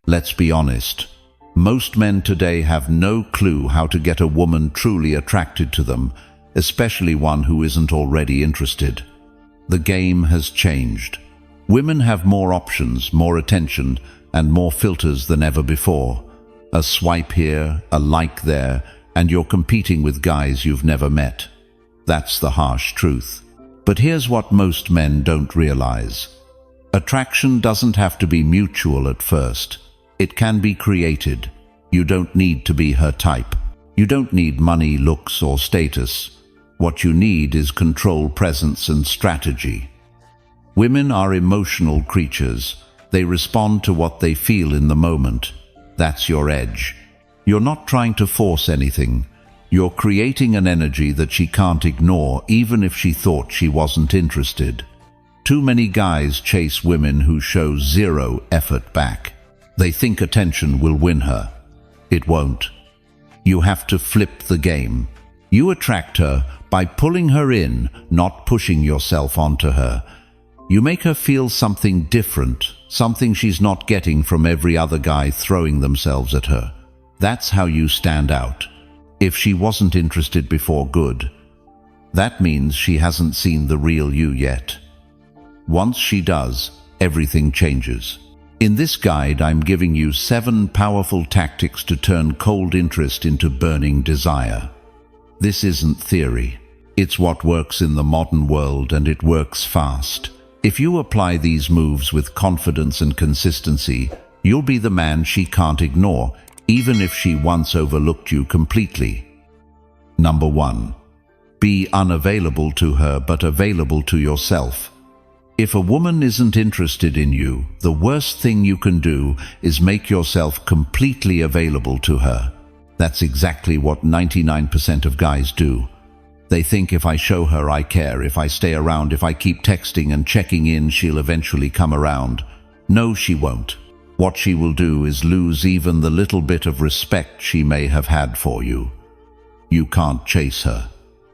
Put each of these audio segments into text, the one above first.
Let's be honest. Most men today have no clue how to get a woman truly attracted to them, especially one who isn't already interested. The game has changed. Women have more options, more attention, and more filters than ever before. A swipe here, a like there, and you're competing with guys you've never met. That's the harsh truth. But here's what most men don't realize. Attraction doesn't have to be mutual at first. It can be created. You don't need to be her type. You don't need money, looks, or status. What you need is control, presence, and strategy. Women are emotional creatures. They respond to what they feel in the moment. That's your edge. You're not trying to force anything. You're creating an energy that she can't ignore, even if she thought she wasn't interested. Too many guys chase women who show zero effort back. They think attention will win her. It won't. You have to flip the game. You attract her by pulling her in, not pushing yourself onto her. You make her feel something different, something she's not getting from every other guy throwing themselves at her. That's how you stand out. If she wasn't interested before, good. That means she hasn't seen the real you yet. Once she does, everything changes. In this guide, I'm giving you 7 powerful tactics to turn cold interest into burning desire. This isn't theory. It's what works in the modern world, and it works fast. If you apply these moves with confidence and consistency, you'll be the man she can't ignore, even if she once overlooked you completely. Number 1. Be unavailable to her, but available to yourself. If a woman isn't interested in you, the worst thing you can do is make yourself completely available to her. That's exactly what 99% of guys do. They think, if I show her I care, if I stay around, if I keep texting and checking in, she'll eventually come around. No, she won't. What she will do is lose even the little bit of respect she may have had for you. You can't chase her.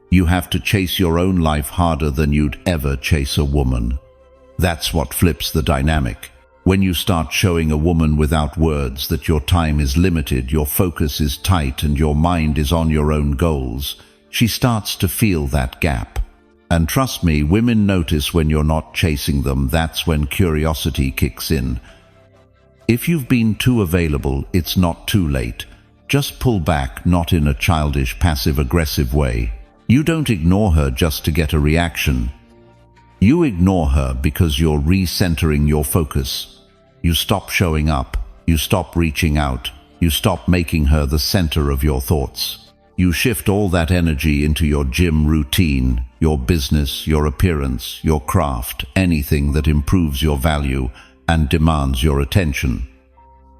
You have to chase your own life harder than you'd ever chase a woman. That's what flips the dynamic. When you start showing a woman without words that your time is limited, your focus is tight, and your mind is on your own goals, she starts to feel that gap. And trust me, women notice when you're not chasing them. That's when curiosity kicks in. If you've been too available, it's not too late. Just pull back, not in a childish, passive-aggressive way. You don't ignore her just to get a reaction. You ignore her because you're recentering your focus. You stop showing up. You stop reaching out. You stop making her the center of your thoughts. You shift all that energy into your gym routine, your business, your appearance, your craft, anything that improves your value and demands your attention.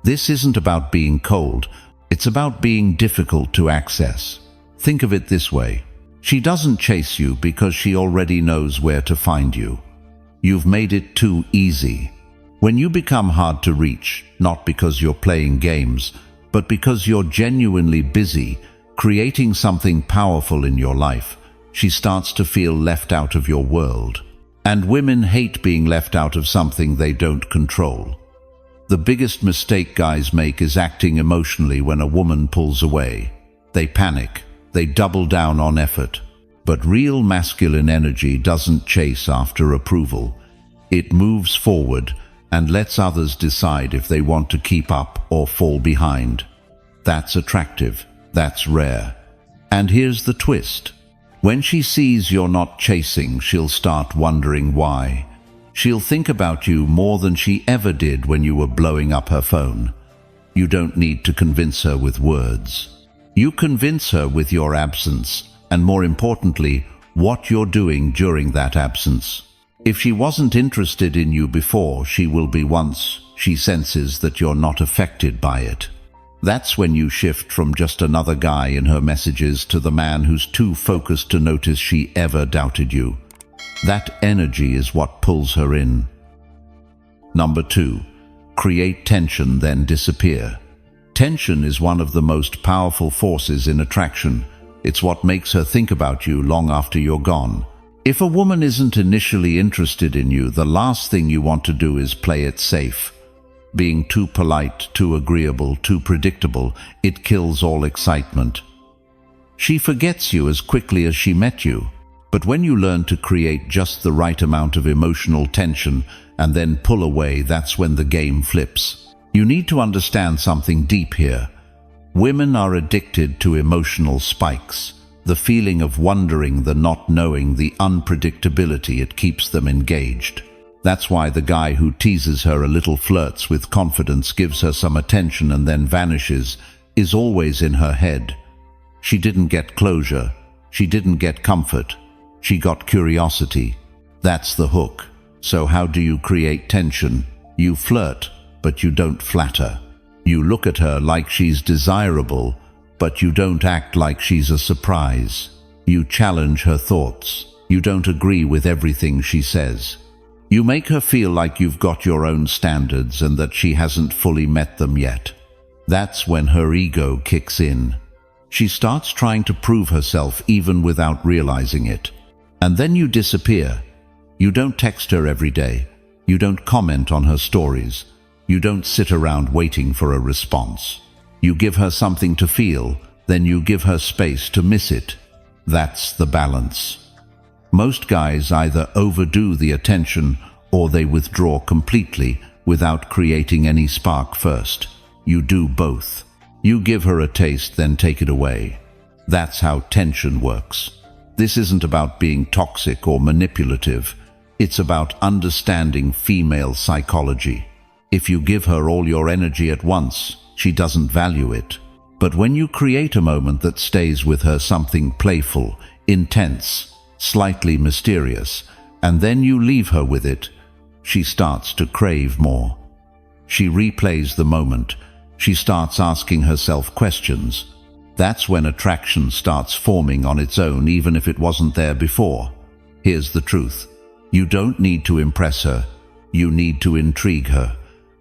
This isn't about being cold. It's about being difficult to access. Think of it this way. She doesn't chase you because she already knows where to find you. You've made it too easy. When you become hard to reach, not because you're playing games, but because you're genuinely busy, creating something powerful in your life, she starts to feel left out of your world. And women hate being left out of something they don't control. The biggest mistake guys make is acting emotionally when a woman pulls away. They panic. They double down on effort. But real masculine energy doesn't chase after approval. It moves forward and lets others decide if they want to keep up or fall behind. That's attractive. That's rare. And here's the twist. When she sees you're not chasing, she'll start wondering why. She'll think about you more than she ever did when you were blowing up her phone. You don't need to convince her with words. You convince her with your absence, and more importantly, what you're doing during that absence. If she wasn't interested in you before, she will be once she senses that you're not affected by it. That's when you shift from just another guy in her messages to the man who's too focused to notice she ever doubted you. That energy is what pulls her in. Number 2, create tension, then disappear. Tension is one of the most powerful forces in attraction. It's what makes her think about you long after you're gone. If a woman isn't initially interested in you, the last thing you want to do is play it safe. Being too polite, too agreeable, too predictable, it kills all excitement. She forgets you as quickly as she met you. But when you learn to create just the right amount of emotional tension and then pull away, that's when the game flips. You need to understand something deep here. Women are addicted to emotional spikes. The feeling of wondering, the not knowing, the unpredictability, it keeps them engaged. That's why the guy who teases her a little, flirts with confidence, gives her some attention and then vanishes, is always in her head. She didn't get closure. She didn't get comfort. She got curiosity. That's the hook. So how do you create tension? You flirt, but you don't flatter. You look at her like she's desirable, but you don't act like she's a surprise. You challenge her thoughts. You don't agree with everything she says. You make her feel like you've got your own standards and that she hasn't fully met them yet. That's when her ego kicks in. She starts trying to prove herself even without realizing it. And then you disappear. You don't text her every day. You don't comment on her stories. You don't sit around waiting for a response. You give her something to feel, then you give her space to miss it. That's the balance. Most guys either overdo the attention or they withdraw completely without creating any spark first. You do both. You give her a taste, then take it away. That's how tension works. This isn't about being toxic or manipulative. It's about understanding female psychology. If you give her all your energy at once, she doesn't value it. But when you create a moment that stays with her, something playful, intense, slightly mysterious, and then you leave her with it, she starts to crave more. She replays the moment. She starts asking herself questions. That's when attraction starts forming on its own, even if it wasn't there before. Here's the truth. You don't need to impress her. You need to intrigue her.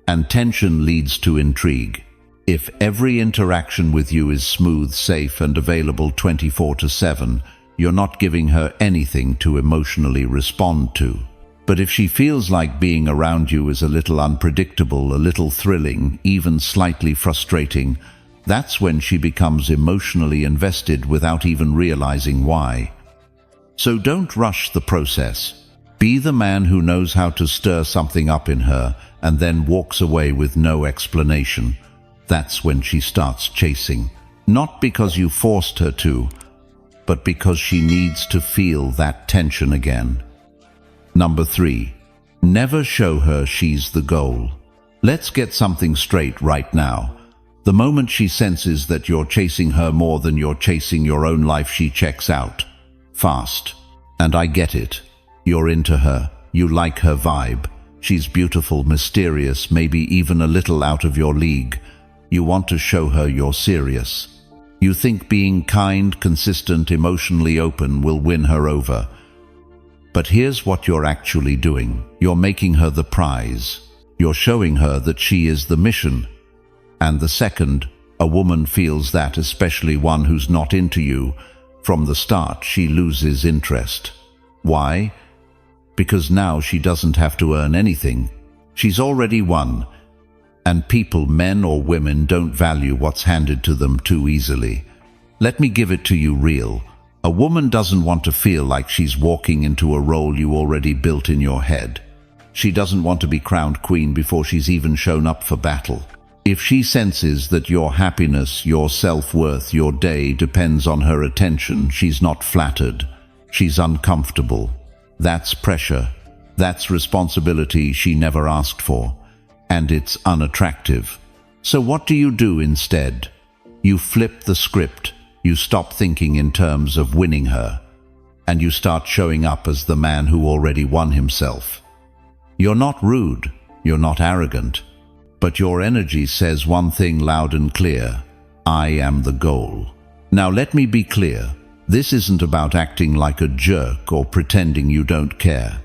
And tension leads to intrigue. If every interaction with you is smooth, safe, and available 24/7, you're not giving her anything to emotionally respond to. But if she feels like being around you is a little unpredictable, a little thrilling, even slightly frustrating, that's when she becomes emotionally invested without even realizing why. So don't rush the process. Be the man who knows how to stir something up in her and then walks away with no explanation. That's when she starts chasing. Not because you forced her to, but because she needs to feel that tension again. Number 3. Never show her she's the goal. Let's get something straight right now. The moment she senses that you're chasing her more than you're chasing your own life, she checks out. Fast. And I get it. You're into her. You like her vibe. She's beautiful, mysterious, maybe even a little out of your league. You want to show her you're serious. You think being kind, consistent, emotionally open will win her over. But here's what you're actually doing. You're making her the prize. You're showing her that she is the mission. And the second a woman feels that, especially one who's not into you, from the start she loses interest. Why? Because now she doesn't have to earn anything. She's already won. And people, men or women, don't value what's handed to them too easily. Let me give it to you real. A woman doesn't want to feel like she's walking into a role you already built in your head. She doesn't want to be crowned queen before she's even shown up for battle. If she senses that your happiness, your self-worth, your day depends on her attention, she's not flattered. She's uncomfortable. That's pressure. That's responsibility she never asked for. And it's unattractive. So what do you do instead? You flip the script. You stop thinking in terms of winning her. And you start showing up as the man who already won himself. You're not rude. You're not arrogant. But your energy says one thing loud and clear: I am the goal. Now let me be clear. This isn't about acting like a jerk or pretending you don't care.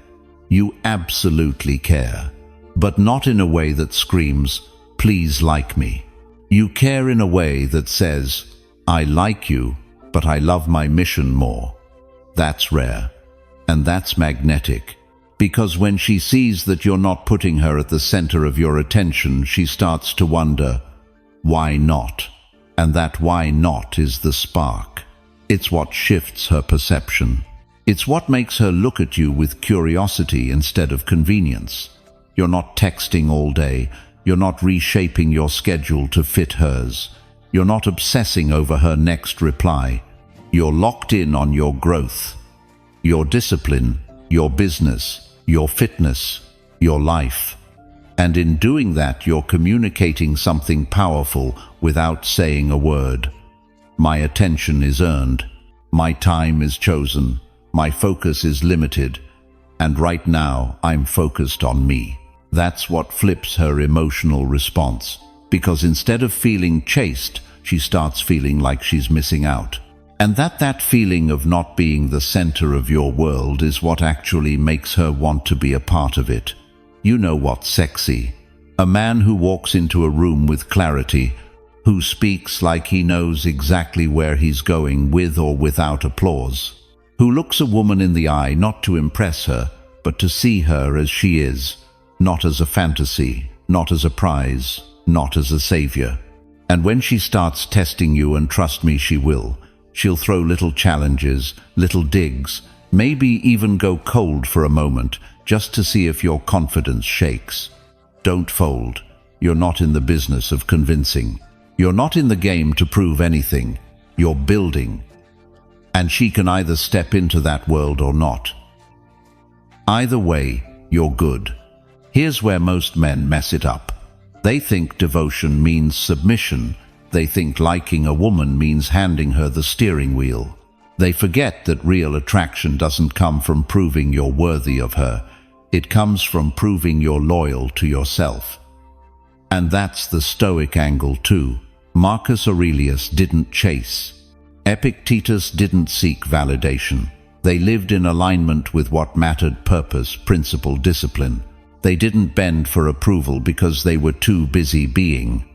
You absolutely care. But not in a way that screams, please like me. You care in a way that says, I like you, but I love my mission more. That's rare. And that's magnetic. Because when she sees that you're not putting her at the center of your attention, she starts to wonder, why not? And that why not is the spark. It's what shifts her perception. It's what makes her look at you with curiosity instead of convenience. You're not texting all day. You're not reshaping your schedule to fit hers. You're not obsessing over her next reply. You're locked in on your growth, your discipline, your business, your fitness, your life. And in doing that, you're communicating something powerful without saying a word. My attention is earned. My time is chosen. My focus is limited. And right now, I'm focused on me. That's what flips her emotional response. Because instead of feeling chased, she starts feeling like she's missing out. And that feeling of not being the center of your world is what actually makes her want to be a part of it. You know what's sexy? A man who walks into a room with clarity, who speaks like he knows exactly where he's going with or without applause, who looks a woman in the eye not to impress her, but to see her as she is, not as a fantasy, not as a prize, not as a savior. And when she starts testing you, and trust me, she will, she'll throw little challenges, little digs, maybe even go cold for a moment, just to see if your confidence shakes. Don't fold. You're not in the business of convincing. You're not in the game to prove anything. You're building. And she can either step into that world or not. Either way, you're good. Here's where most men mess it up. They think devotion means submission. They think liking a woman means handing her the steering wheel. They forget that real attraction doesn't come from proving you're worthy of her. It comes from proving you're loyal to yourself. And that's the Stoic angle too. Marcus Aurelius didn't chase. Epictetus didn't seek validation. They lived in alignment with what mattered: purpose, principle, discipline. They didn't bend for approval because they were too busy being.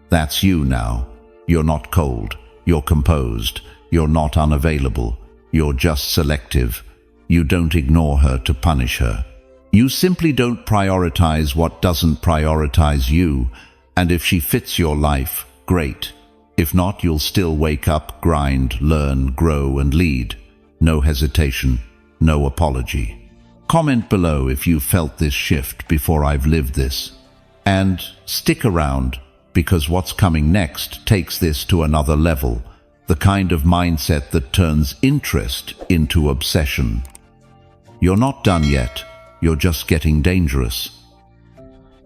That's you now. You're not cold. You're composed. You're not unavailable. You're just selective. You don't ignore her to punish her. You simply don't prioritize what doesn't prioritize you. And if she fits your life, great. If not, you'll still wake up, grind, learn, grow, and lead. No hesitation, no apology. Comment below if you felt this shift before I've lived this. And stick around, because what's coming next takes this to another level. The kind of mindset that turns interest into obsession. You're not done yet. You're just getting dangerous.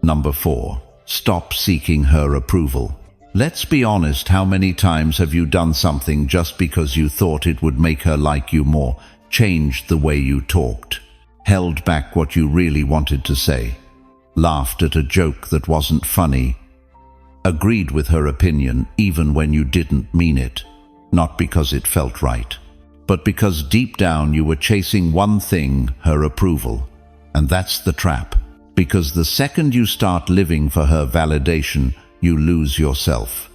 Number 4. Stop seeking her approval. Let's be honest, how many times have you done something just because you thought it would make her like you more, changed the way you talked, held back what you really wanted to say, laughed at a joke that wasn't funny, agreed with her opinion even when you didn't mean it, not because it felt right, but because deep down you were chasing one thing: her approval. And that's the trap, because the second you start living for her validation, you lose yourself.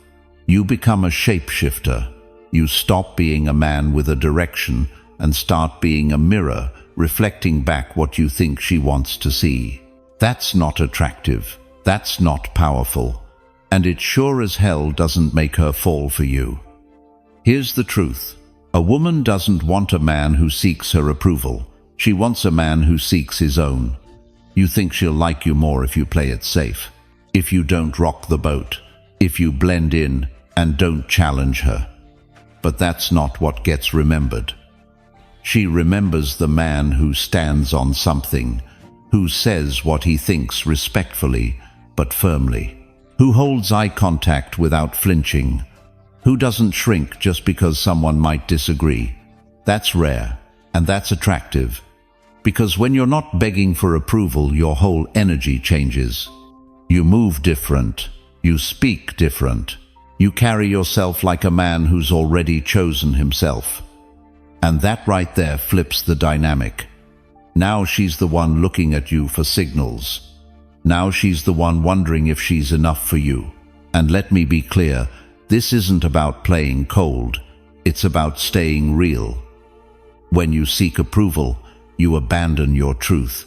You become a shapeshifter. You stop being a man with a direction and start being a mirror, reflecting back what you think she wants to see. That's not attractive. That's not powerful. And it sure as hell doesn't make her fall for you. Here's the truth. A woman doesn't want a man who seeks her approval. She wants a man who seeks his own. You think she'll like you more if you play it safe, if you don't rock the boat, if you blend in and don't challenge her. But that's not what gets remembered. She remembers the man who stands on something, who says what he thinks respectfully but firmly, who holds eye contact without flinching, who doesn't shrink just because someone might disagree. That's rare, and that's attractive, because when you're not begging for approval, your whole energy changes. You move different. You speak different. You carry yourself like a man who's already chosen himself. And that right there flips the dynamic. Now she's the one looking at you for signals. Now she's the one wondering if she's enough for you. And let me be clear, this isn't about playing cold. It's about staying real. When you seek approval, you abandon your truth.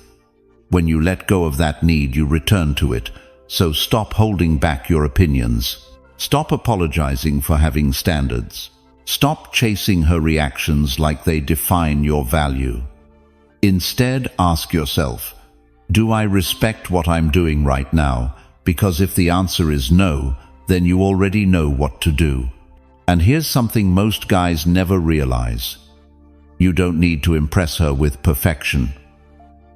When you let go of that need, you return to it. So stop holding back your opinions. Stop apologizing for having standards. Stop chasing her reactions like they define your value. Instead, ask yourself, do I respect what I'm doing right now? Because if the answer is no, then you already know what to do. And here's something most guys never realize. You don't need to impress her with perfection.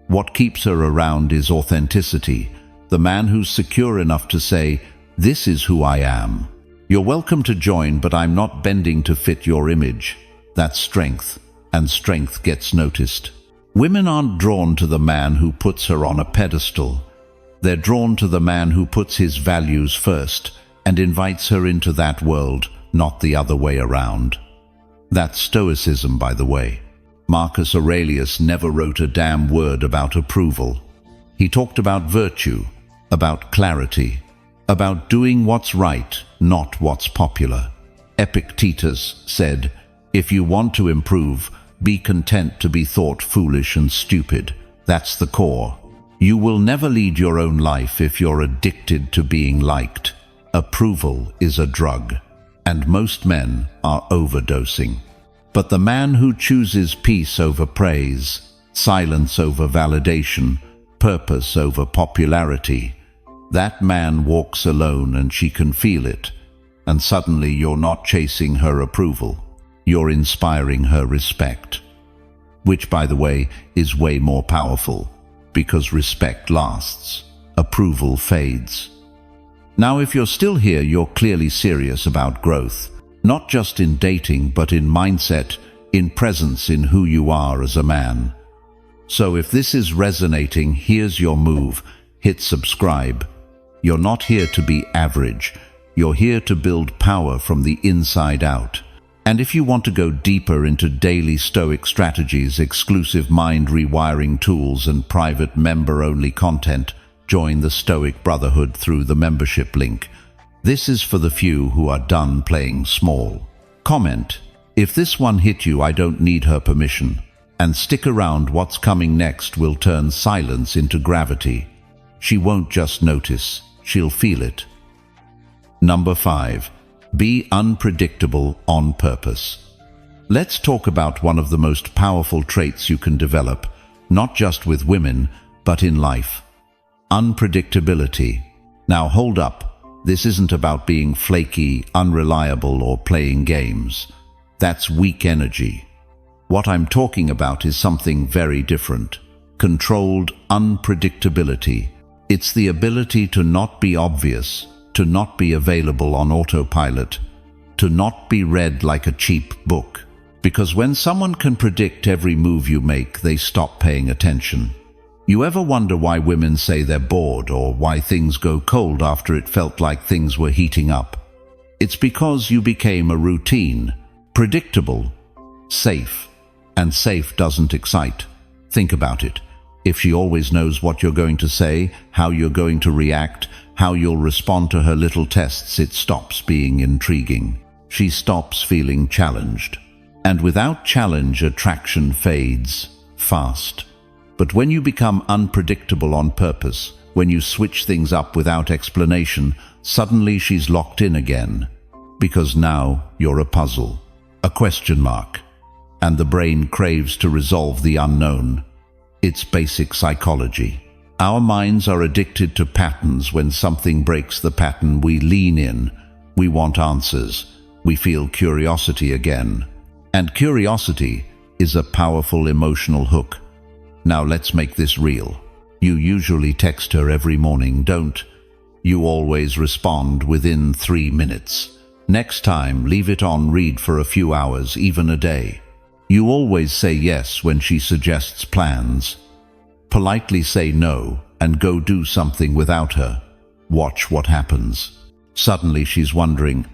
What keeps her around is authenticity, the man who's secure enough to say, "This is who I am. You're welcome to join, but I'm not bending to fit your image." That's strength, and strength gets noticed. Women aren't drawn to the man who puts her on a pedestal. They're drawn to the man who puts his values first and invites her into that world, not the other way around. That's Stoicism, by the way. Marcus Aurelius never wrote a damn word about approval. He talked about virtue, about clarity, about doing what's right, not what's popular. Epictetus said, "If you want to improve, be content to be thought foolish and stupid." That's the core. You will never lead your own life if you're addicted to being liked. Approval is a drug, and most men are overdosing. But the man who chooses peace over praise, silence over validation, purpose over popularity, that man walks alone and she can feel it. And suddenly you're not chasing her approval. You're inspiring her respect. Which, by the way, is way more powerful, because respect lasts. Approval fades. Now, if you're still here, you're clearly serious about growth. Not just in dating, but in mindset, in presence, in who you are as a man. So if this is resonating, here's your move. Hit subscribe. You're not here to be average. You're here to build power from the inside out. And if you want to go deeper into daily Stoic strategies, exclusive mind rewiring tools, and private member-only content, join the Stoic Brotherhood through the membership link. This is for the few who are done playing small. Comment, "If this one hit you, I don't need her permission." And stick around. What's coming next will turn silence into gravity. She won't just notice, she'll feel it. Number 5. Be unpredictable on purpose. Let's talk about one of the most powerful traits you can develop, not just with women, but in life. Unpredictability. Now hold up. This isn't about being flaky, unreliable, or playing games. That's weak energy. What I'm talking about is something very different. Controlled unpredictability. It's the ability to not be obvious, to not be available on autopilot, to not be read like a cheap book. Because when someone can predict every move you make, they stop paying attention. You ever wonder why women say they're bored, or why things go cold after it felt like things were heating up? It's because you became a routine, predictable, safe, and safe doesn't excite. Think about it. If she always knows what you're going to say, how you're going to react, how you'll respond to her little tests, it stops being intriguing. She stops feeling challenged. And without challenge, attraction fades fast. But when you become unpredictable on purpose, when you switch things up without explanation, suddenly she's locked in again. Because now you're a puzzle, a question mark, and the brain craves to resolve the unknown. It's basic psychology. Our minds are addicted to patterns. When something breaks the pattern, we lean in. We want answers. We feel curiosity again. And curiosity is a powerful emotional hook. Now let's make this real. You usually text her every morning, don't? You always respond within 3 minutes. Next time, leave it on read for a few hours, even a day. You always say yes when she suggests plans. Politely say no and go do something without her. Watch what happens. Suddenly she's wondering,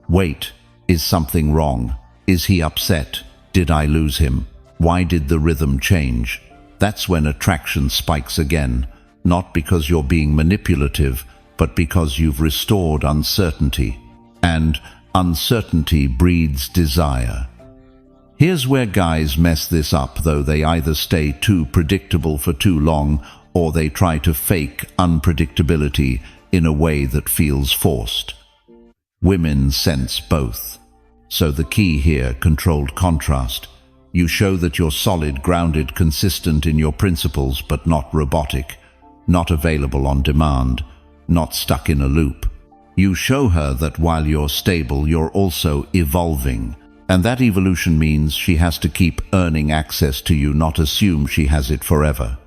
wait, is something wrong? Is he upset? Did I lose him? Why did the rhythm change? That's when attraction spikes again, not because you're being manipulative, but because you've restored uncertainty. And uncertainty breeds desire. Here's where guys mess this up, though. They either stay too predictable for too long, or they try to fake unpredictability in a way that feels forced. Women sense both. So the key here, controlled contrast. You show that you're solid, grounded, consistent in your principles, but not robotic, not available on demand, not stuck in a loop. You show her that while you're stable, you're also evolving. And that evolution means she has to keep earning access to you, not assume she has it forever.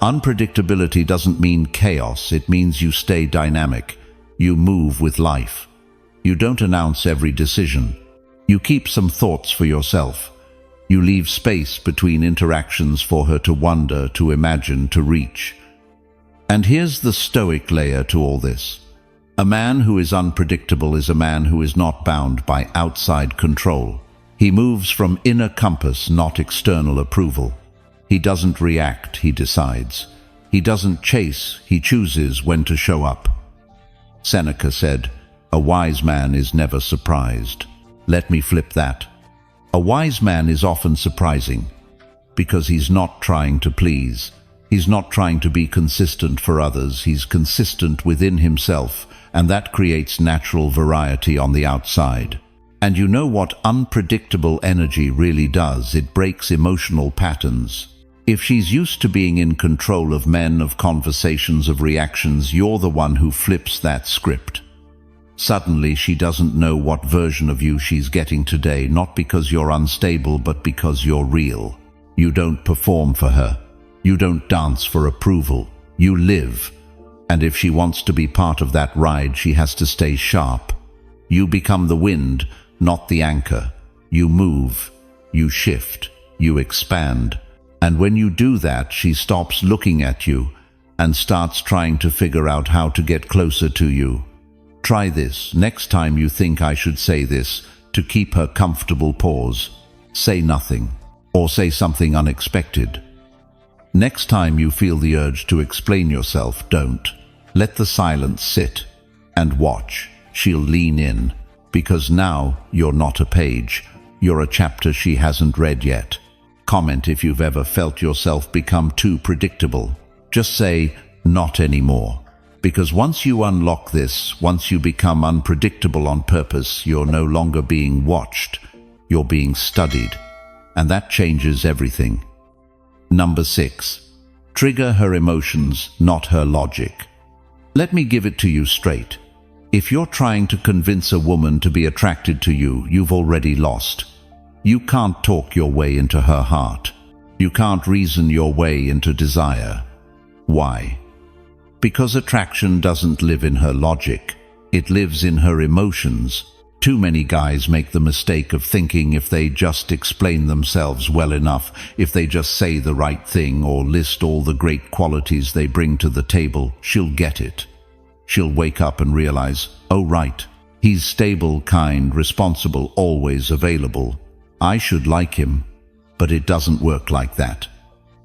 Unpredictability doesn't mean chaos, it means you stay dynamic. You move with life. You don't announce every decision. You keep some thoughts for yourself. You leave space between interactions for her to wonder, to imagine, to reach. And here's the Stoic layer to all this. A man who is unpredictable is a man who is not bound by outside control. He moves from inner compass, not external approval. He doesn't react, he decides. He doesn't chase, he chooses when to show up. Seneca said, "A wise man is never surprised." Let me flip that. A wise man is often surprising because he's not trying to please. He's not trying to be consistent for others. He's consistent within himself, and that creates natural variety on the outside. And you know what unpredictable energy really does? It breaks emotional patterns. If she's used to being in control of men, of conversations, of reactions, you're the one who flips that script. Suddenly she doesn't know what version of you she's getting today, not because you're unstable, but because you're real. You don't perform for her. You don't dance for approval. You live. And if she wants to be part of that ride, she has to stay sharp. You become the wind, not the anchor. You move. You shift. You expand. And when you do that, she stops looking at you and starts trying to figure out how to get closer to you. Try this. Next time you think I should say this, to keep her comfortable, pause. Say nothing, or say something unexpected. Next time you feel the urge to explain yourself, don't. Let the silence sit and watch. She'll lean in, because now you're not a page. You're a chapter she hasn't read yet. Comment if you've ever felt yourself become too predictable. Just say, not anymore. Because once you unlock this, once you become unpredictable on purpose, you're no longer being watched. You're being studied. And that changes everything. Number 6. Trigger her emotions, not her logic. Let me give it to you straight. If you're trying to convince a woman to be attracted to you, you've already lost. You can't talk your way into her heart. You can't reason your way into desire. Why? Because attraction doesn't live in her logic. It lives in her emotions. Too many guys make the mistake of thinking if they just explain themselves well enough, if they just say the right thing or list all the great qualities they bring to the table, she'll get it. She'll wake up and realize, oh right, he's stable, kind, responsible, always available. I should like him. But it doesn't work like that.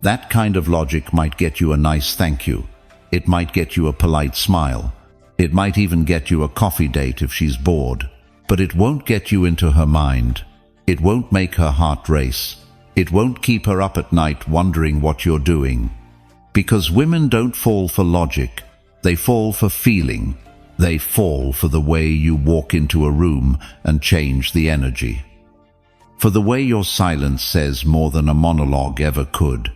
That kind of logic might get you a nice thank you. It might get you a polite smile. It might even get you a coffee date if she's bored. But it won't get you into her mind. It won't make her heart race. It won't keep her up at night wondering what you're doing. Because women don't fall for logic. They fall for feeling. They fall for the way you walk into a room and change the energy. For the way your silence says more than a monologue ever could.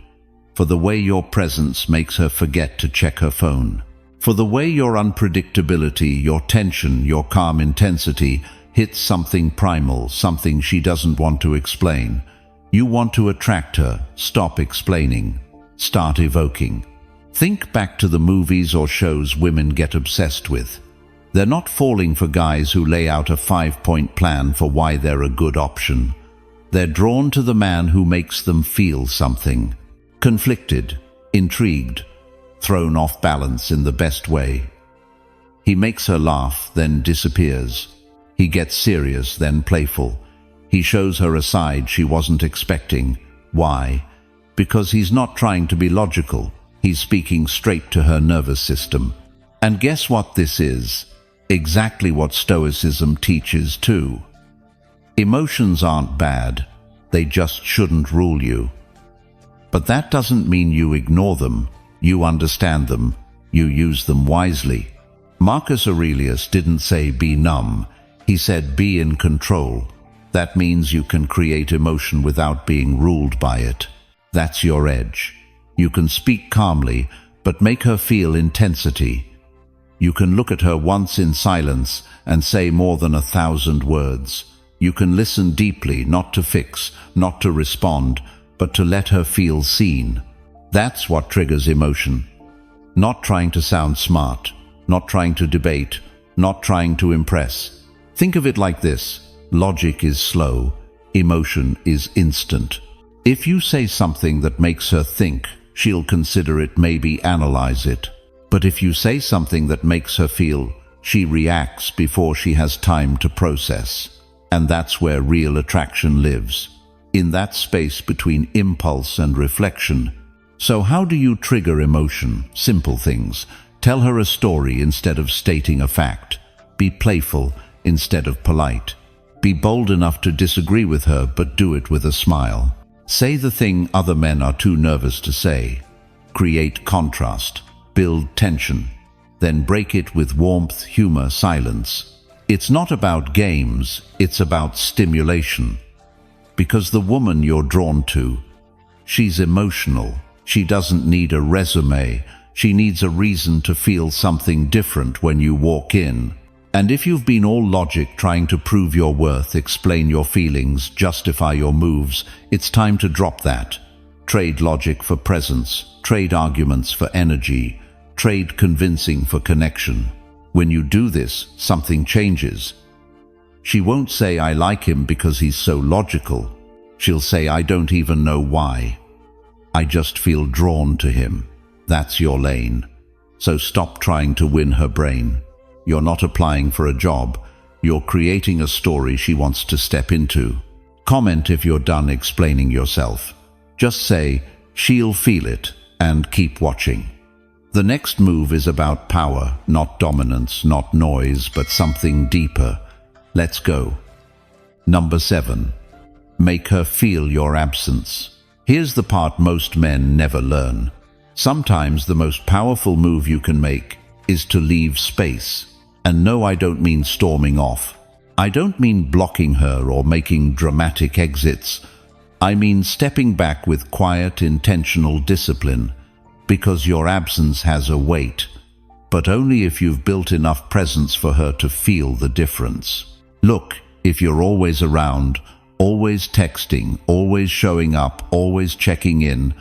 For the way your presence makes her forget to check her phone. For the way your unpredictability, your tension, your calm intensity hits something primal, something she doesn't want to explain. You want to attract her. Stop explaining. Start evoking. Think back to the movies or shows women get obsessed with. They're not falling for guys who lay out a 5-point plan for why they're a good option. They're drawn to the man who makes them feel something. Conflicted, intrigued, thrown off balance in the best way. He makes her laugh, then disappears. He gets serious, then playful. He shows her a side she wasn't expecting. Why? Because he's not trying to be logical. He's speaking straight to her nervous system. And guess what this is? Exactly what Stoicism teaches too. Emotions aren't bad. They just shouldn't rule you. But that doesn't mean you ignore them. You understand them. You use them wisely. Marcus Aurelius didn't say be numb. He said be in control. That means you can create emotion without being ruled by it. That's your edge. You can speak calmly, but make her feel intensity. You can look at her once in silence and say more than 1,000 words. You can listen deeply, not to fix, not to respond, but to let her feel seen. That's what triggers emotion. Not trying to sound smart, not trying to debate, not trying to impress. Think of it like this. Logic is slow, emotion is instant. If you say something that makes her think, she'll consider it, maybe analyze it. But if you say something that makes her feel, she reacts before she has time to process. And that's where real attraction lives, in that space between impulse and reflection. So how do you trigger emotion? Simple things. Tell her a story instead of stating a fact. Be playful instead of polite. Be bold enough to disagree with her, but do it with a smile. Say the thing other men are too nervous to say. Create contrast. Build tension. Then break it with warmth, humor, silence. It's not about games, it's about stimulation. Because the woman you're drawn to, she's emotional. She doesn't need a resume. She needs a reason to feel something different when you walk in. And if you've been all logic, trying to prove your worth, explain your feelings, justify your moves, it's time to drop that. Trade logic for presence. Trade arguments for energy. Trade convincing for connection. When you do this, something changes. She won't say, I like him because he's so logical. She'll say, I don't even know why. I just feel drawn to him. That's your lane. So stop trying to win her brain. You're not applying for a job. You're creating a story she wants to step into. Comment if you're done explaining yourself. Just say, she'll feel it, and keep watching. The next move is about power, not dominance, not noise, but something deeper. Let's go. Number 7. Make her feel your absence. Here's the part most men never learn. Sometimes the most powerful move you can make is to leave space. And no, I don't mean storming off. I don't mean blocking her or making dramatic exits. I mean stepping back with quiet, intentional discipline. Because your absence has a weight, but only if you've built enough presence for her to feel the difference. Look, if you're always around, always texting, always showing up, always checking in,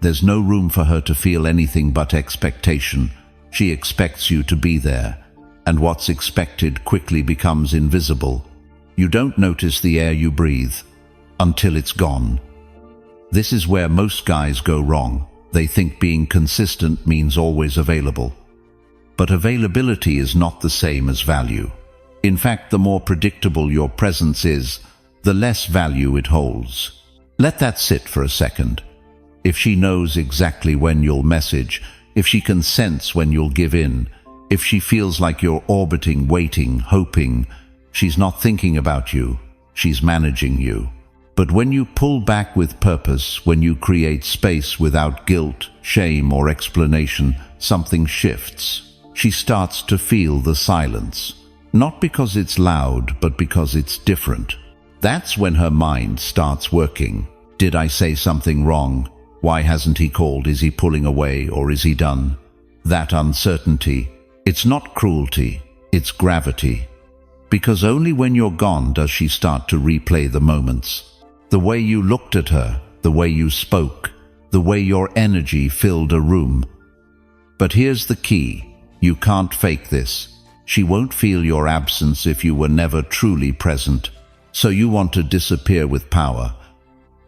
there's no room for her to feel anything but expectation. She expects you to be there, and what's expected quickly becomes invisible. You don't notice the air you breathe until it's gone. This is where most guys go wrong. They think being consistent means always available. But availability is not the same as value. In fact, the more predictable your presence is, the less value it holds. Let that sit for a second. If she knows exactly when you'll message, if she can sense when you'll give in, if she feels like you're orbiting, waiting, hoping, she's not thinking about you, she's managing you. But when you pull back with purpose, when you create space without guilt, shame, or explanation, something shifts. She starts to feel the silence. Not because it's loud, but because it's different. That's when her mind starts working. Did I say something wrong? Why hasn't he called? Is he pulling away, or is he done? That uncertainty, it's not cruelty, it's gravity. Because only when you're gone does she start to replay the moments. The way you looked at her, the way you spoke, the way your energy filled a room. But here's the key. You can't fake this. She won't feel your absence if you were never truly present. So you want to disappear with power.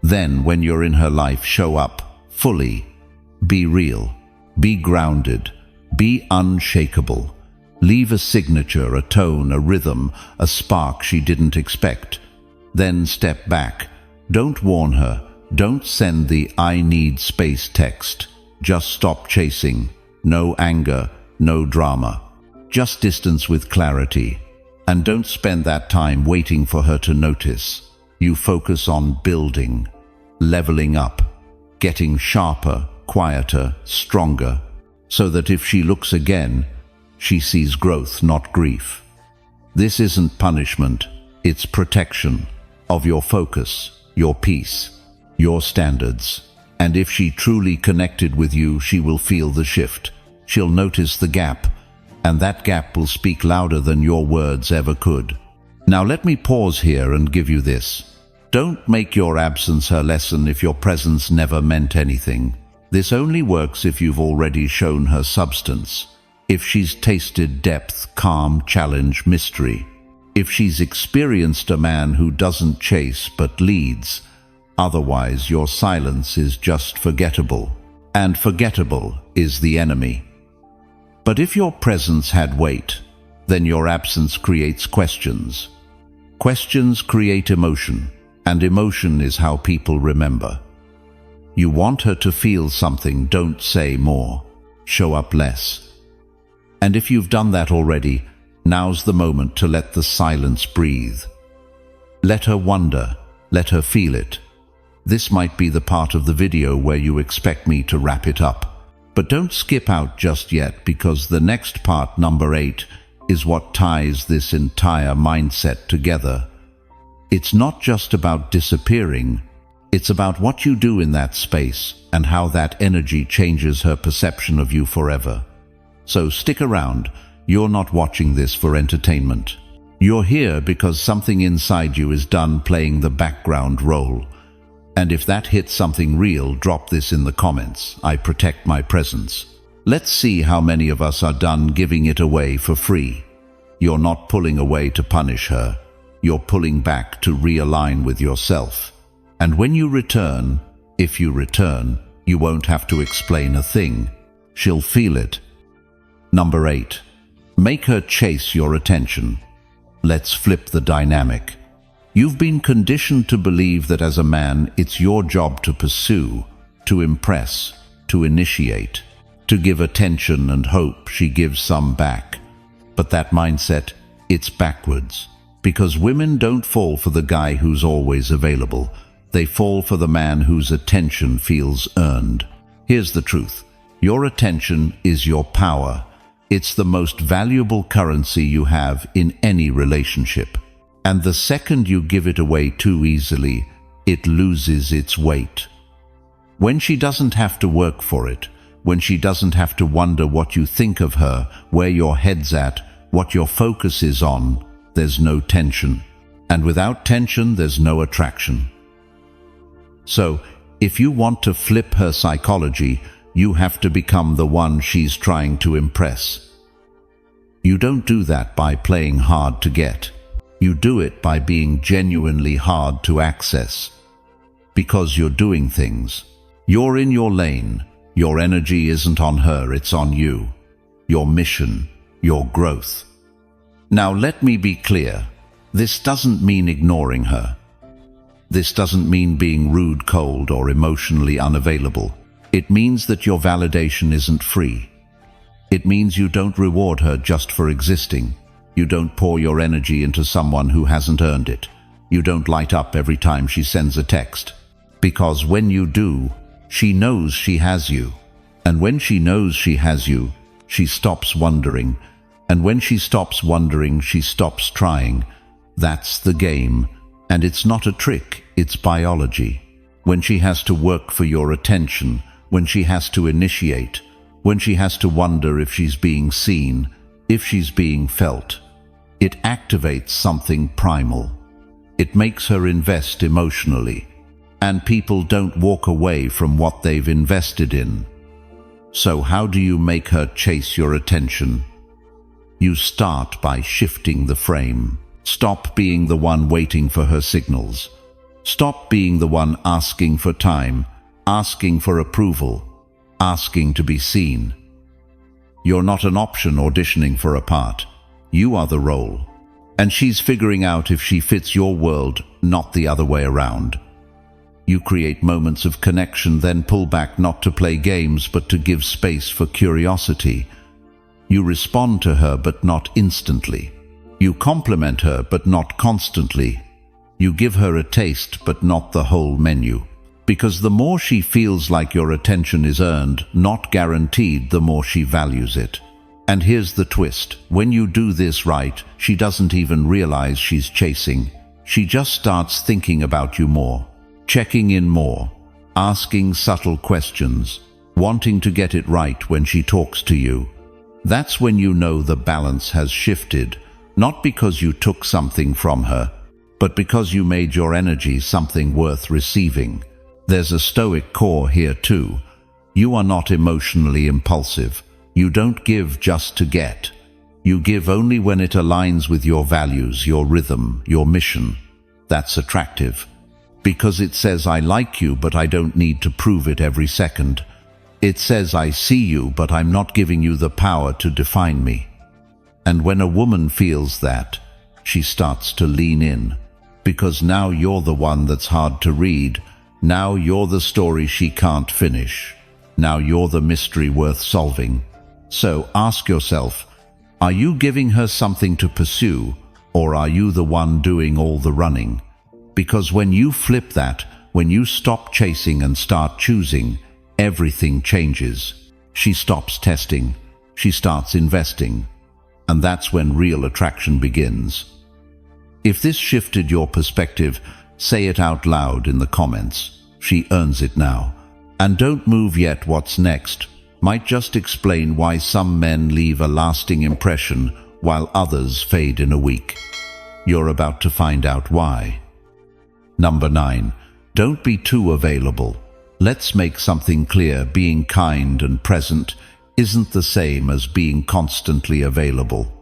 Then, when you're in her life, show up fully. Be real. Be grounded. Be unshakable. Leave a signature, a tone, a rhythm, a spark she didn't expect. Then step back. Don't warn her. Don't send the I need space text. Just stop chasing. No anger, no drama. Just distance with clarity. And don't spend that time waiting for her to notice. You focus on building, leveling up, getting sharper, quieter, stronger, so that if she looks again, she sees growth, not grief. This isn't punishment, it's protection of your focus, your peace, your standards. And if she truly connected with you, she will feel the shift. She'll notice the gap, and that gap will speak louder than your words ever could. Now let me pause here and give you this. Don't make your absence her lesson if your presence never meant anything. This only works if you've already shown her substance. If she's tasted depth, calm, challenge, mystery. If she's experienced a man who doesn't chase but leads. Otherwise, your silence is just forgettable. And forgettable is the enemy. But if your presence had weight, then your absence creates questions. Questions create emotion, and emotion is how people remember. You want her to feel something, don't say more. Show up less. And if you've done that already, now's the moment to let the silence breathe. Let her wonder, let her feel it. This might be the part of the video where you expect me to wrap it up. But don't skip out just yet, because the next part, number 8, is what ties this entire mindset together. It's not just about disappearing, it's about what you do in that space and how that energy changes her perception of you forever. So stick around, you're not watching this for entertainment. You're here because something inside you is done playing the background role. And if that hits something real, drop this in the comments. I protect my presence. Let's see how many of us are done giving it away for free. You're not pulling away to punish her. You're pulling back to realign with yourself. And when you return, if you return, you won't have to explain a thing. She'll feel it. Number 8. Make her chase your attention. Let's flip the dynamic. You've been conditioned to believe that as a man, it's your job to pursue, to impress, to initiate, to give attention and hope she gives some back. But that mindset, it's backwards. Because women don't fall for the guy who's always available. They fall for the man whose attention feels earned. Here's the truth. Your attention is your power. It's the most valuable currency you have in any relationship. And the second you give it away too easily, it loses its weight. When she doesn't have to work for it, when she doesn't have to wonder what you think of her, where your head's at, what your focus is on, there's no tension. And without tension, there's no attraction. So, if you want to flip her psychology, you have to become the one she's trying to impress. You don't do that by playing hard to get. You do it by being genuinely hard to access. Because you're doing things. You're in your lane. Your energy isn't on her, it's on you. Your mission, your growth. Now let me be clear. This doesn't mean ignoring her. This doesn't mean being rude, cold, or emotionally unavailable. It means that your validation isn't free. It means you don't reward her just for existing. You don't pour your energy into someone who hasn't earned it. You don't light up every time she sends a text. Because when you do, she knows she has you. And when she knows she has you, she stops wondering. And when she stops wondering, she stops trying. That's the game. And it's not a trick, it's biology. When she has to work for your attention, when she has to initiate, when she has to wonder if she's being seen, if she's being felt, it activates something primal. It makes her invest emotionally. And people don't walk away from what they've invested in. So how do you make her chase your attention? You start by shifting the frame. Stop being the one waiting for her signals. Stop being the one asking for time, asking for approval, asking to be seen. You're not an option auditioning for a part. You are the role. And she's figuring out if she fits your world, not the other way around. You create moments of connection, then pull back not to play games but to give space for curiosity. You respond to her but not instantly. You compliment her but not constantly. You give her a taste but not the whole menu. Because the more she feels like your attention is earned, not guaranteed, the more she values it. And here's the twist. When you do this right, she doesn't even realize she's chasing. She just starts thinking about you more, checking in more, asking subtle questions, wanting to get it right when she talks to you. That's when you know the balance has shifted, not because you took something from her, but because you made your energy something worth receiving. There's a Stoic core here too. You are not emotionally impulsive. You don't give just to get. You give only when it aligns with your values, your rhythm, your mission. That's attractive. Because it says, I like you, but I don't need to prove it every second. It says, I see you, but I'm not giving you the power to define me. And when a woman feels that, she starts to lean in. Because now you're the one that's hard to read. Now you're the story she can't finish. Now you're the mystery worth solving. So ask yourself, are you giving her something to pursue, or are you the one doing all the running? Because when you flip that, when you stop chasing and start choosing, everything changes. She stops testing. She starts investing. And that's when real attraction begins. If this shifted your perspective, say it out loud in the comments. She earns it now. And don't move yet. What's next might just explain why some men leave a lasting impression while others fade in a week. You're about to find out why. Number 9. Don't be too available. Let's make something clear. Being kind and present isn't the same as being constantly available.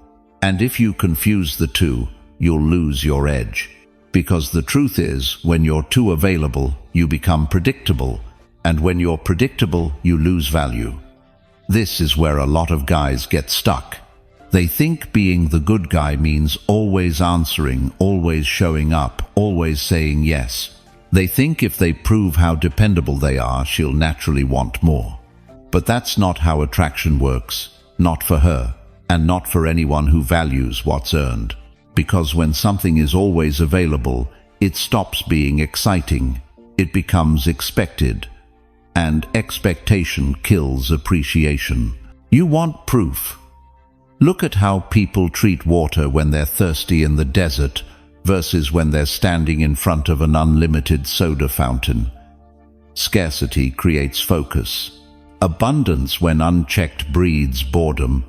And if you confuse the two, you'll lose your edge. Because the truth is, when you're too available, you become predictable. And when you're predictable, you lose value. This is where a lot of guys get stuck. They think being the good guy means always answering, always showing up, always saying yes. They think if they prove how dependable they are, she'll naturally want more. But that's not how attraction works. Not for her, and not for anyone who values what's earned. Because when something is always available, it stops being exciting. It becomes expected. And expectation kills appreciation. You want proof. Look at how people treat water when they're thirsty in the desert versus when they're standing in front of an unlimited soda fountain. Scarcity creates focus. Abundance, when unchecked, breeds boredom.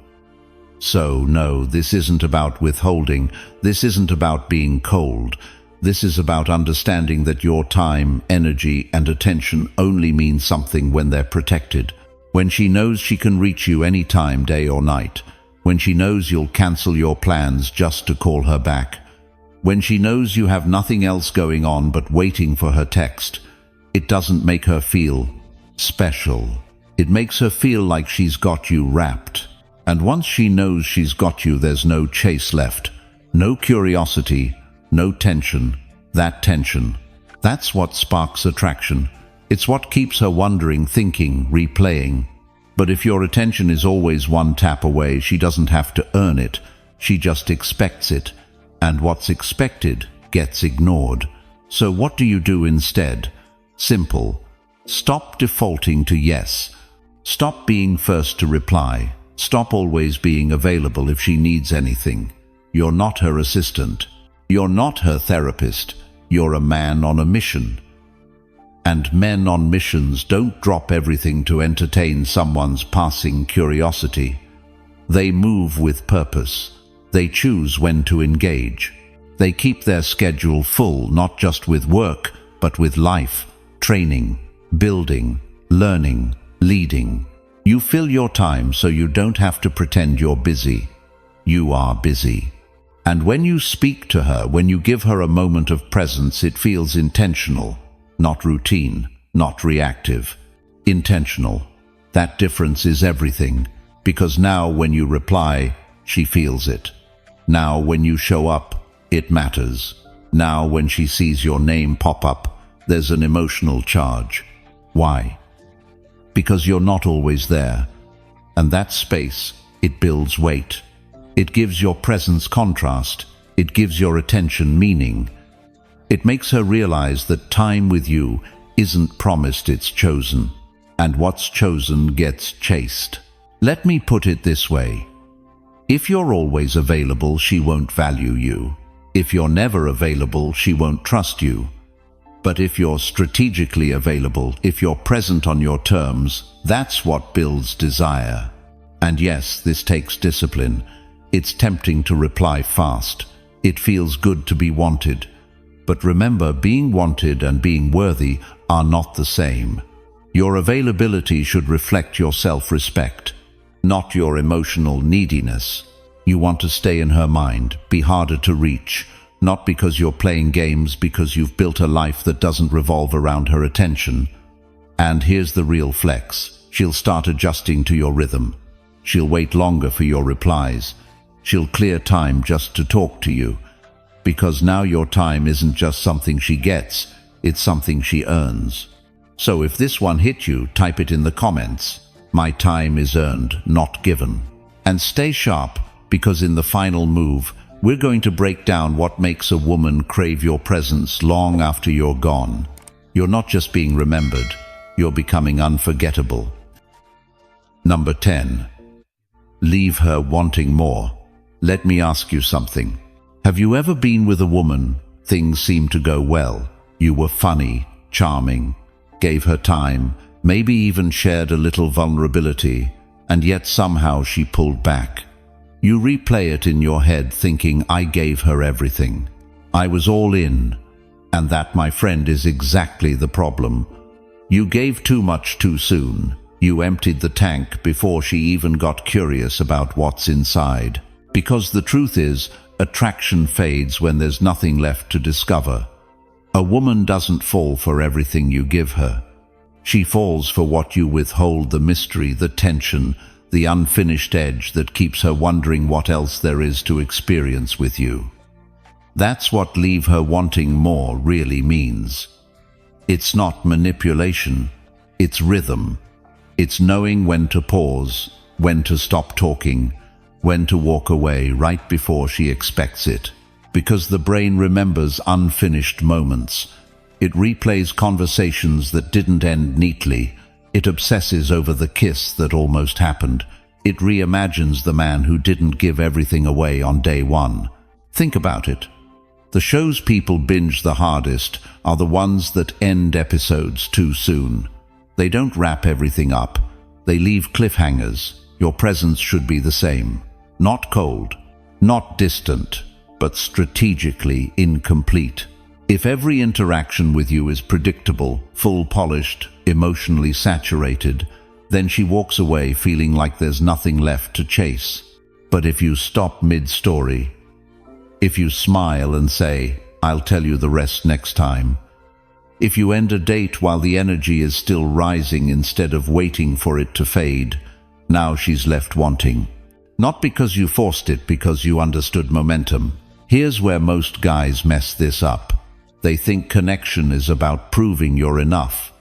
So no, this isn't about withholding. This isn't about being cold. This is about understanding that your time, energy, and attention only mean something when they're protected. When she knows she can reach you anytime, day or night. When she knows you'll cancel your plans just to call her back. When she knows you have nothing else going on but waiting for her text. It doesn't make her feel special. It makes her feel like she's got you wrapped. And once she knows she's got you, there's no chase left. No curiosity. No tension. That tension. That's what sparks attraction. It's what keeps her wondering, thinking, replaying. But if your attention is always one tap away, she doesn't have to earn it. She just expects it. And what's expected gets ignored. So what do you do instead? Simple. Stop defaulting to yes. Stop being first to reply. Stop always being available if she needs anything. You're not her assistant. You're not her therapist. You're a man on a mission. And men on missions don't drop everything to entertain someone's passing curiosity. They move with purpose. They choose when to engage. They keep their schedule full, not just with work, but with life, training, building, learning, leading. You fill your time so you don't have to pretend you're busy. You are busy. And when you speak to her, when you give her a moment of presence, it feels intentional, not routine, not reactive. Intentional. That difference is everything, because now when you reply, she feels it. Now when you show up, it matters. Now when she sees your name pop up, there's an emotional charge. Why? Because you're not always there. And that space, it builds weight. It gives your presence contrast. It gives your attention meaning. It makes her realize that time with you, isn't promised, it's chosen. And what's chosen gets chased. Let me put it this way. If you're always available, she won't value you. If you're never available, she won't trust you. But if you're strategically available, if you're present on your terms, that's what builds desire. And yes, this takes discipline. It's tempting to reply fast. It feels good to be wanted. But remember, being wanted and being worthy are not the same. Your availability should reflect your self-respect, not your emotional neediness. You want to stay in her mind, be harder to reach, not because you're playing games, because you've built a life that doesn't revolve around her attention. And here's the real flex. She'll start adjusting to your rhythm. She'll wait longer for your replies. She'll clear time just to talk to you. Because now your time isn't just something she gets, it's something she earns. So if this one hit you, type it in the comments. My time is earned, not given. And stay sharp, because in the final move, we're going to break down what makes a woman crave your presence long after you're gone. You're not just being remembered, you're becoming unforgettable. Number 10. Leave her wanting more. Let me ask you something. Have you ever been with a woman, things seemed to go well, you were funny, charming, gave her time, maybe even shared a little vulnerability, and yet somehow she pulled back? You replay it in your head thinking, I gave her everything. I was all in. And that, my friend, is exactly the problem. You gave too much too soon. You emptied the tank before she even got curious about what's inside. Because the truth is, attraction fades when there's nothing left to discover. A woman doesn't fall for everything you give her. She falls for what you withhold, the mystery, the tension, the unfinished edge that keeps her wondering what else there is to experience with you. That's what leave her wanting more really means. It's not manipulation, it's rhythm. It's knowing when to pause, when to stop talking, when to walk away right before she expects it. Because the brain remembers unfinished moments. It replays conversations that didn't end neatly. It obsesses over the kiss that almost happened. It reimagines the man who didn't give everything away on day one. Think about it. The shows people binge the hardest are the ones that end episodes too soon. They don't wrap everything up. They leave cliffhangers. Your presence should be the same. Not cold, not distant, but strategically incomplete. If every interaction with you is predictable, full-polished, emotionally saturated, then she walks away feeling like there's nothing left to chase. But if you stop mid-story, if you smile and say, I'll tell you the rest next time, if you end a date while the energy is still rising instead of waiting for it to fade, now she's left wanting. Not because you forced it, because you understood momentum. Here's where most guys mess this up. They think connection is about proving you're enough.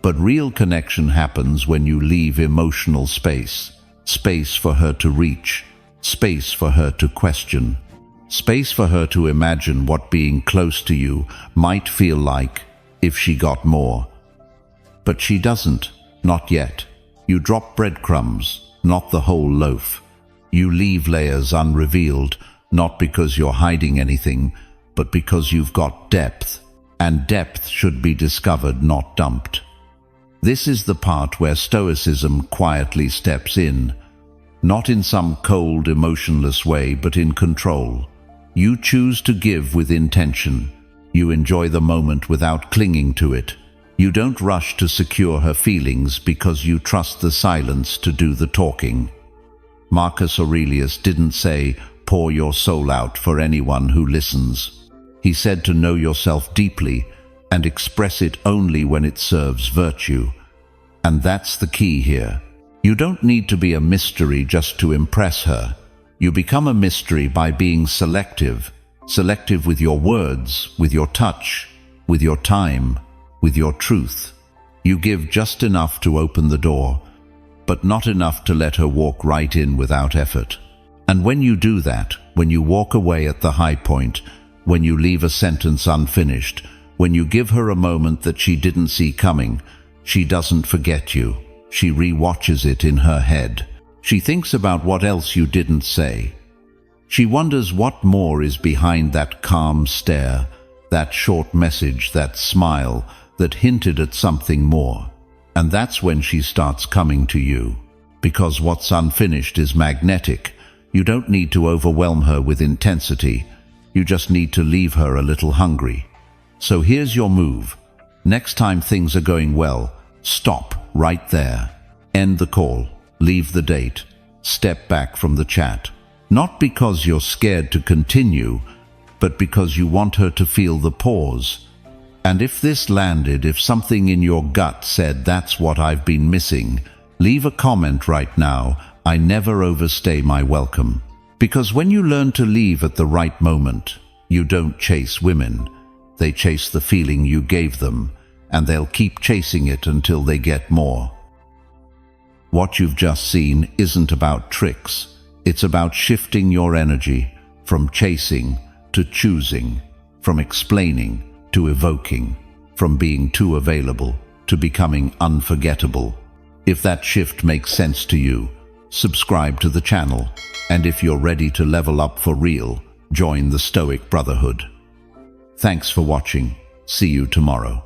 But real connection happens when you leave emotional space. Space for her to reach. Space for her to question. Space for her to imagine what being close to you might feel like if she got more. But she doesn't, not yet. You drop breadcrumbs, not the whole loaf. You leave layers unrevealed, not because you're hiding anything, but because you've got depth, and depth should be discovered, not dumped. This is the part where Stoicism quietly steps in, not in some cold, emotionless way, but in control. You choose to give with intention. You enjoy the moment without clinging to it. You don't rush to secure her feelings because you trust the silence to do the talking. Marcus Aurelius didn't say, pour your soul out for anyone who listens. He said to know yourself deeply and express it only when it serves virtue. And that's the key here. You don't need to be a mystery just to impress her. You become a mystery by being selective. Selective with your words, with your touch, with your time, with your truth. You give just enough to open the door, but not enough to let her walk right in without effort. And when you do that, when you walk away at the high point, when you leave a sentence unfinished, When you give her a moment that she didn't see coming, she doesn't forget you. She re-watches it in her head. She thinks about what else you didn't say. She wonders what more is behind that calm stare, that short message, that smile that hinted at something more. And that's when she starts coming to you. Because what's unfinished is magnetic. You don't need to overwhelm her with intensity. You just need to leave her a little hungry. So here's your move. Next time things are going well, stop right there. End the call. Leave the date. Step back from the chat. Not because you're scared to continue, but because you want her to feel the pause. And if this landed, if something in your gut said, "That's what I've been missing," leave a comment right now. I never overstay my welcome. Because when you learn to leave at the right moment, you don't chase women. They chase the feeling you gave them, and they'll keep chasing it until they get more. What you've just seen isn't about tricks. It's about shifting your energy from chasing to choosing, from explaining to evoking, from being too available to becoming unforgettable. If that shift makes sense to you, subscribe to the channel, and if you're ready to level up for real, join the Stoic Brotherhood. Thanks for watching. See you tomorrow.